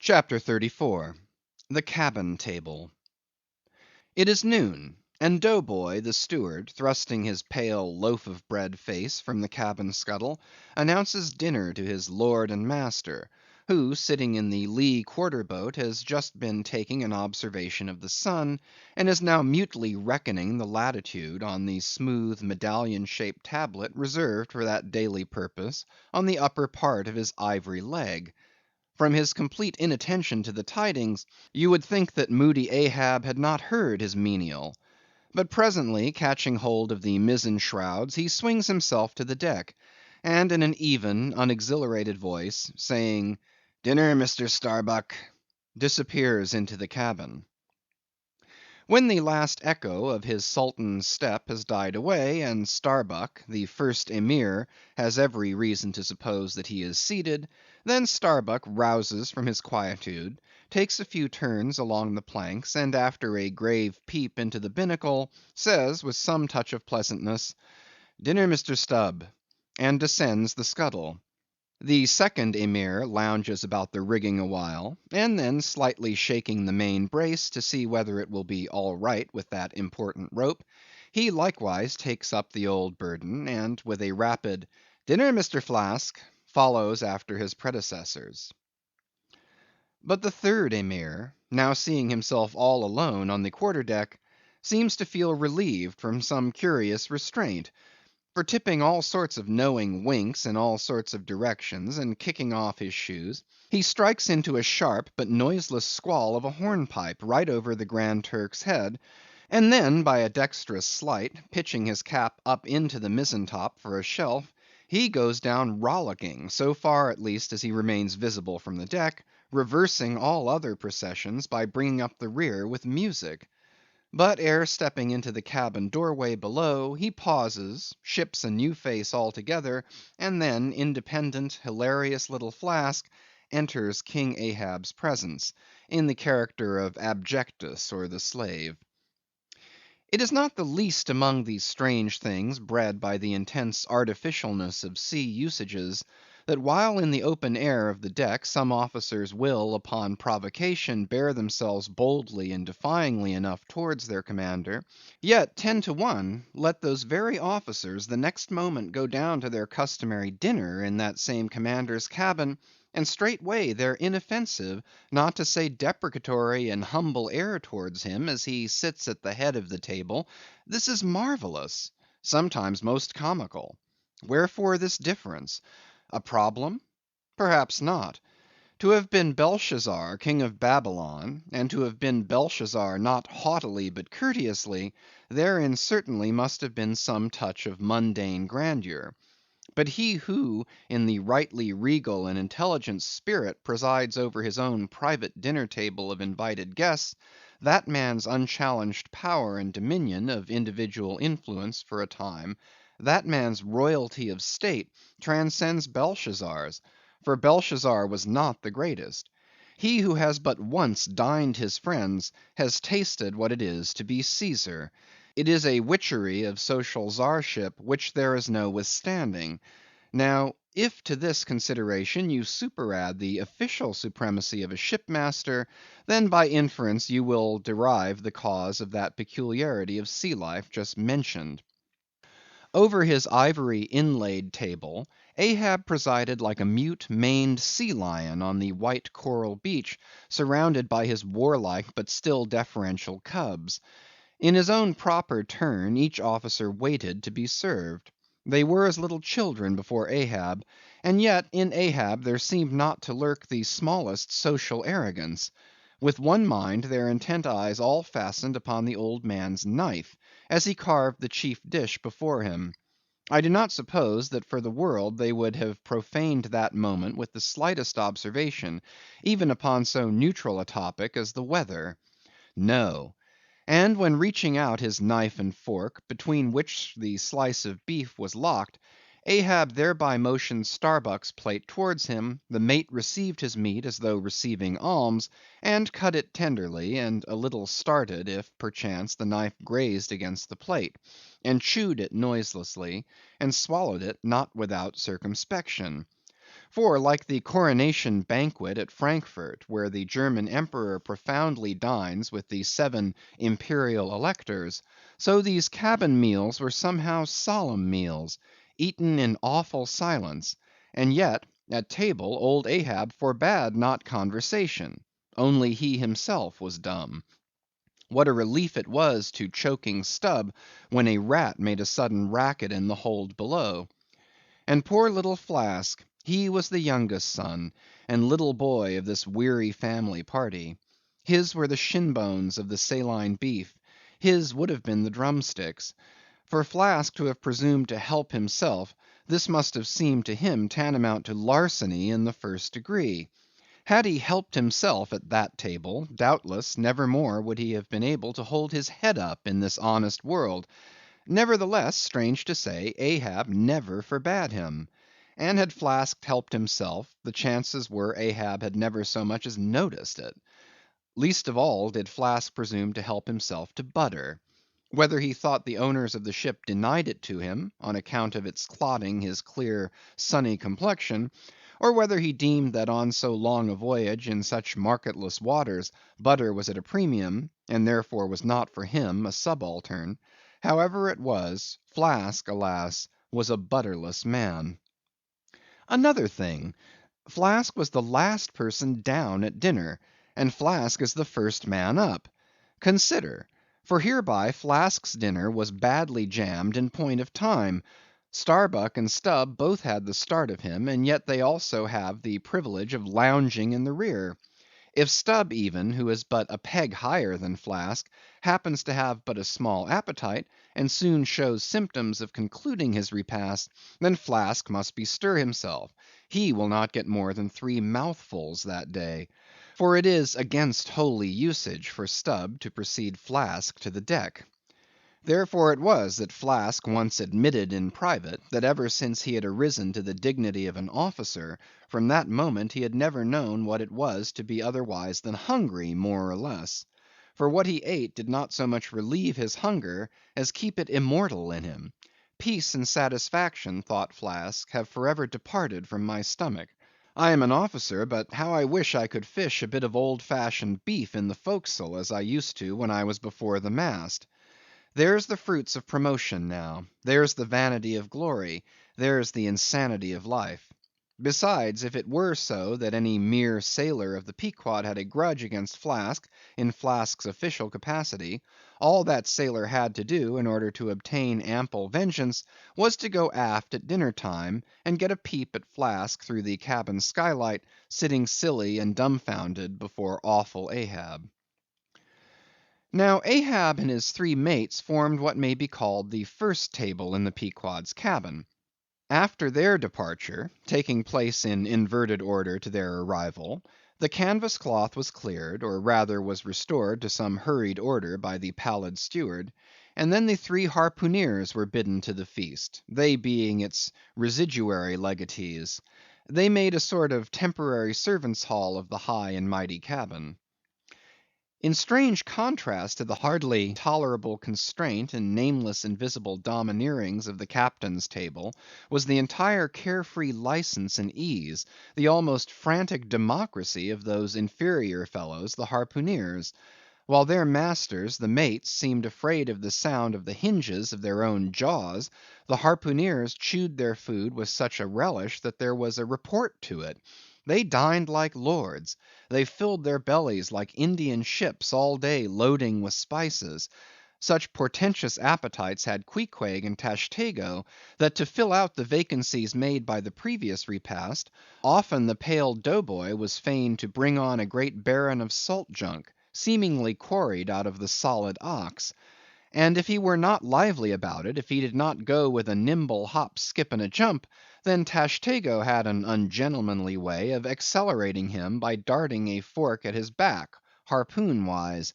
CHAPTER 34 the Cabin Table It is noon, and Doughboy the steward, thrusting his pale loaf-of-bread face from the cabin scuttle, announces dinner to his lord and master, who, sitting in the lee quarter-boat, has just been taking an observation of the sun, and is now mutely reckoning the latitude on the smooth medallion-shaped tablet reserved for that daily purpose on the upper part of his ivory leg. From his complete inattention to the tidings, you would think that moody Ahab had not heard his menial. But presently catching hold of the mizzen shrouds, he swings himself to the deck, and in an even, unexhilarated voice, saying, "Dinner, Mr. Starbuck," disappears into the cabin. When the last echo of his sultan's step has died away, and Starbuck, the first Emir, has every reason to suppose that he is seated, then Starbuck rouses from his quietude, takes a few turns along the planks, and after a grave peep into the binnacle, says with some touch of pleasantness, "Dinner, Mr. Stubb," and descends the scuttle. The second Emir lounges about the rigging awhile, and then slightly shaking the main brace to see whether it will be all right with that important rope, he likewise takes up the old burden, and with a rapid "Dinner, Mr. Flask," follows after his predecessors. But the third Emir, now seeing himself all alone on the quarter-deck, seems to feel relieved from some curious restraint. For tipping all sorts of knowing winks in all sorts of directions, and kicking off his shoes, he strikes into a sharp but noiseless squall of a hornpipe right over the Grand Turk's head, and then by a dexterous sleight, pitching his cap up into the mizzen top for a shelf, he goes down rollicking, so far at least as he remains visible from the deck, reversing all other processions by bringing up the rear with music. But ere stepping into the cabin doorway below, he pauses, ships a new face altogether, and then, independent, hilarious little Flask enters King Ahab's presence, in the character of Abjectus or the slave. It is not the least among these strange things bred by the intense artificialness of sea usages, that while in the open air of the deck some officers will, upon provocation, bear themselves boldly and defyingly enough towards their commander, yet 10 to 1, let those very officers the next moment go down to their customary dinner in that same commander's cabin, and straightway their inoffensive, not to say deprecatory and humble air towards him as he sits at the head of the table, this is marvellous, sometimes most comical. Wherefore this difference? A problem? Perhaps not. To have been Belshazzar, king of Babylon, and to have been Belshazzar not haughtily but courteously, therein certainly must have been some touch of mundane grandeur. But he who, in the rightly regal and intelligent spirit, presides over his own private dinner table of invited guests, that man's unchallenged power and dominion of individual influence for a time, that man's royalty of state, transcends Belshazzar's, for Belshazzar was not the greatest. He who has but once dined his friends, has tasted what it is to be Caesar. It is a witchery of social czarship which there is no withstanding. Now, if to this consideration you superadd the official supremacy of a shipmaster, then by inference you will derive the cause of that peculiarity of sea life just mentioned. Over his ivory inlaid table, Ahab presided like a mute maned sea lion on the white coral beach, surrounded by his warlike but still deferential cubs. In his own proper turn, each officer waited to be served. They were as little children before Ahab, and yet in Ahab there seemed not to lurk the smallest social arrogance. With one mind, their intent eyes all fastened upon the old man's knife, as he carved the chief dish before him. I do not suppose that for the world they would have profaned that moment with the slightest observation, even upon so neutral a topic as the weather. No. And when reaching out his knife and fork, between which the slice of beef was locked, Ahab thereby motioned Starbuck's plate towards him, the mate received his meat as though receiving alms, and cut it tenderly, and a little started if, perchance, the knife grazed against the plate, and chewed it noiselessly, and swallowed it not without circumspection. For like the coronation banquet at Frankfort, where the German emperor profoundly dines with the 7 imperial electors, so these cabin meals were somehow solemn meals, eaten in awful silence; and yet at table old Ahab forbade not conversation, only he himself was dumb. What a relief it was to choking Stubb when a rat made a sudden racket in the hold below. And poor little Flask, he was the youngest son, and little boy of this weary family party. His were the shin bones of the saline beef; his would have been the drumsticks. For Flask to have presumed to help himself, this must have seemed to him tantamount to larceny in the first degree. Had he helped himself at that table, doubtless never more would he have been able to hold his head up in this honest world. Nevertheless, strange to say, Ahab never forbade him. And had Flask helped himself, the chances were Ahab had never so much as noticed it. Least of all did Flask presume to help himself to butter. Whether he thought the owners of the ship denied it to him, on account of its clotting his clear, sunny complexion, or whether he deemed that on so long a voyage in such marketless waters, butter was at a premium, and therefore was not for him a subaltern; however it was, Flask, alas, was a butterless man. Another thing. Flask was the last person down at dinner, and Flask is the first man up. Consider; for hereby Flask's dinner was badly jammed in point of time. Starbuck and Stubb both had the start of him, and yet they also have the privilege of lounging in the rear. If Stubb even, who is but a peg higher than Flask, happens to have but a small appetite, and soon shows symptoms of concluding his repast, then Flask must bestir himself; he will not get more than 3 mouthfuls that day. For it is against holy usage for Stubb to precede Flask to the deck. Therefore it was that Flask once admitted in private, that ever since he had arisen to the dignity of an officer, from that moment he had never known what it was to be otherwise than hungry, more or less. For what he ate did not so much relieve his hunger, as keep it immortal in him. Peace and satisfaction, thought Flask, have forever departed from my stomach. I am an officer, but how I wish I could fish a bit of old fashioned beef in the forecastle, as I used to when I was before the mast. There's the fruits of promotion now; there's the vanity of glory; there's the insanity of life. Besides, if it were so that any mere sailor of the Pequod had a grudge against Flask, in Flask's official capacity, all that sailor had to do, in order to obtain ample vengeance, was to go aft at dinner time, and get a peep at Flask through the cabin skylight, sitting silly and dumbfounded before awful Ahab. Now Ahab and his 3 mates formed what may be called the first table in the Pequod's cabin. After their departure, taking place in inverted order to their arrival, the canvas cloth was cleared, or rather was restored to some hurried order by the pallid steward, and then the 3 harpooneers were bidden to the feast, they being its residuary legatees. They made a sort of temporary servants' hall of the high and mighty cabin. In strange contrast to the hardly tolerable constraint and nameless invisible domineerings of the captain's table, was the entire carefree license and ease, the almost frantic democracy of those inferior fellows, the harpooneers. While their masters, the mates, seemed afraid of the sound of the hinges of their own jaws, the harpooneers chewed their food with such a relish that there was a report to it. They dined like lords; they filled their bellies like Indian ships all day loading with spices. Such portentous appetites had Queequeg and Tashtego, that to fill out the vacancies made by the previous repast, often the pale Dough Boy was fain to bring on a great baron of salt junk, seemingly quarried out of the solid ox. And if he were not lively about it, if he did not go with a nimble hop, skip, and a jump, then Tashtego had an ungentlemanly way of accelerating him by darting a fork at his back, harpoon wise;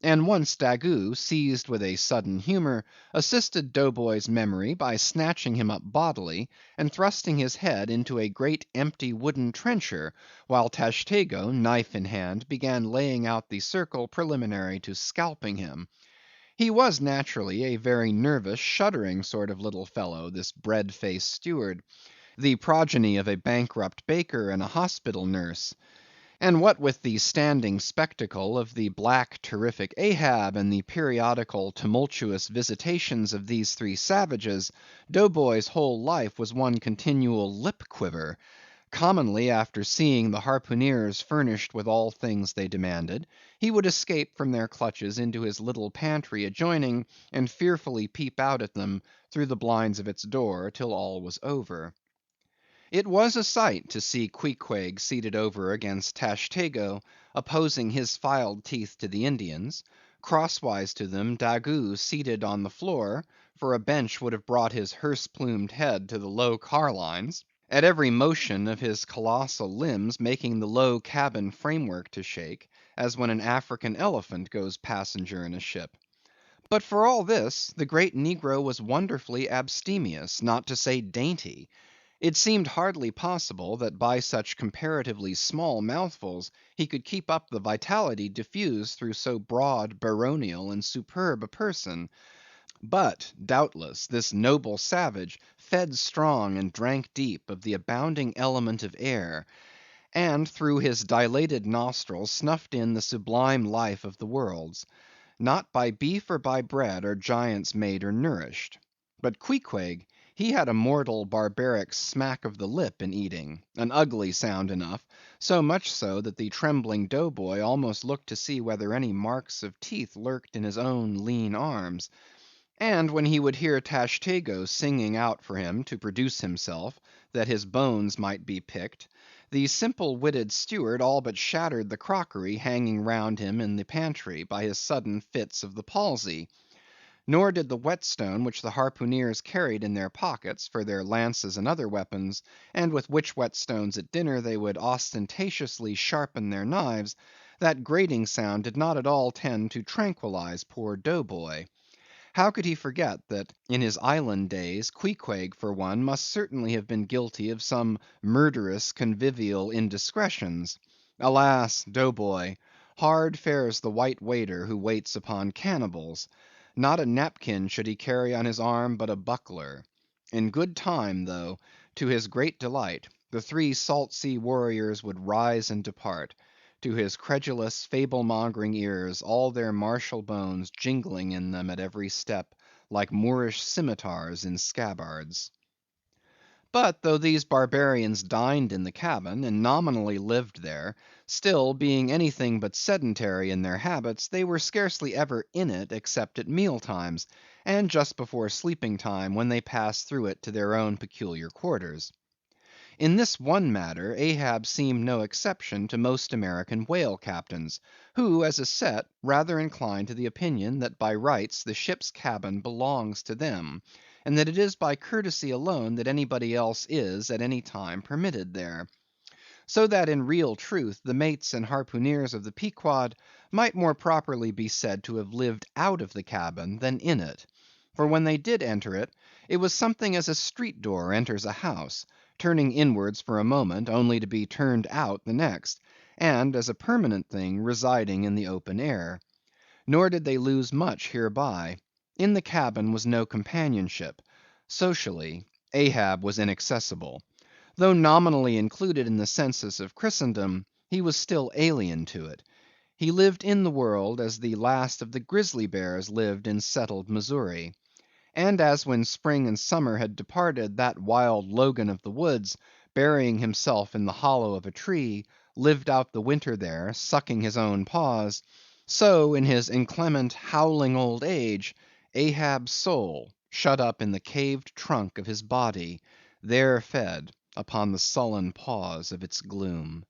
and once Daggoo, seized with a sudden humor, assisted Dough Boy's memory by snatching him up bodily, and thrusting his head into a great empty wooden trencher, while Tashtego, knife in hand, began laying out the circle preliminary to scalping him. He was naturally a very nervous, shuddering sort of little fellow, this bread faced steward. the progeny of a bankrupt baker and a hospital nurse. And what with the standing spectacle of the black terrific Ahab and the periodical tumultuous visitations of these three savages, Dough Boy's whole life was one continual lip quiver. Commonly, after seeing the harpooneers furnished with all things they demanded, he would escape from their clutches into his little pantry adjoining, and fearfully peep out at them through the blinds of its door till all was over. It was a sight to see Queequeg seated over against Tashtego, opposing his filed teeth to the Indians; crosswise to them, Daggoo seated on the floor, for a bench would have brought his hearse plumed head to the low carlines, at every motion of his colossal limbs making the low cabin framework to shake, as when an African elephant goes passenger in a ship. But for all this, the great negro was wonderfully abstemious, not to say dainty. It seemed hardly possible that by such comparatively small mouthfuls he could keep up the vitality diffused through so broad, baronial, and superb a person. But, doubtless, this noble savage fed strong and drank deep of the abounding element of air, and through his dilated nostrils snuffed in the sublime life of the worlds. Not by beef or by bread are giants made or nourished. But Queequeg, he had a mortal barbaric smack of the lip in eating, an ugly sound enough, so much so that the trembling Dough Boy almost looked to see whether any marks of teeth lurked in his own lean arms. And when he would hear Tashtego singing out for him to produce himself, that his bones might be picked, the simple-witted steward all but shattered the crockery hanging round him in the pantry by his sudden fits of the palsy. Nor did the whetstone which the harpooneers carried in their pockets for their lances and other weapons, and with which whetstones at dinner they would ostentatiously sharpen their knives, that grating sound did not at all tend to tranquilize poor Dough Boy. How could he forget that in his island days, Queequeg for one must certainly have been guilty of some murderous convivial indiscretions? Alas, Dough Boy! hard fares the white waiter who waits upon cannibals. Not a napkin should he carry on his arm, but a buckler. In good time, though, to his great delight, the three salt sea warriors would rise and depart; to his credulous, fable‐mongering ears, all their martial bones jingling in them at every step, like Moorish scimitars in scabbards. But though these barbarians dined in the cabin, and nominally lived there, still, being anything but sedentary in their habits, they were scarcely ever in it except at meal times, and just before sleeping time, when they passed through it to their own peculiar quarters. In this one matter, Ahab seemed no exception to most American whale captains, who, as a set, rather incline to the opinion that by rights the ship's cabin belongs to them, and that it is by courtesy alone that anybody else is at any time permitted there. So that in real truth the mates and harpooneers of the Pequod might more properly be said to have lived out of the cabin than in it. For when they did enter it, it was something as a street door enters a house, turning inwards for a moment, only to be turned out the next, and as a permanent thing residing in the open air. Nor did they lose much hereby. In the cabin was no companionship. Socially, Ahab was inaccessible. Though nominally included in the census of Christendom, he was still alien to it. He lived in the world as the last of the grizzly bears lived in settled Missouri. And as when spring and summer had departed, that wild Logan of the woods, burying himself in the hollow of a tree, lived out the winter there, sucking his own paws; so in his inclement, howling old age, Ahab's soul, shut up in the caved trunk of his body, there fed upon the sullen paws of its gloom.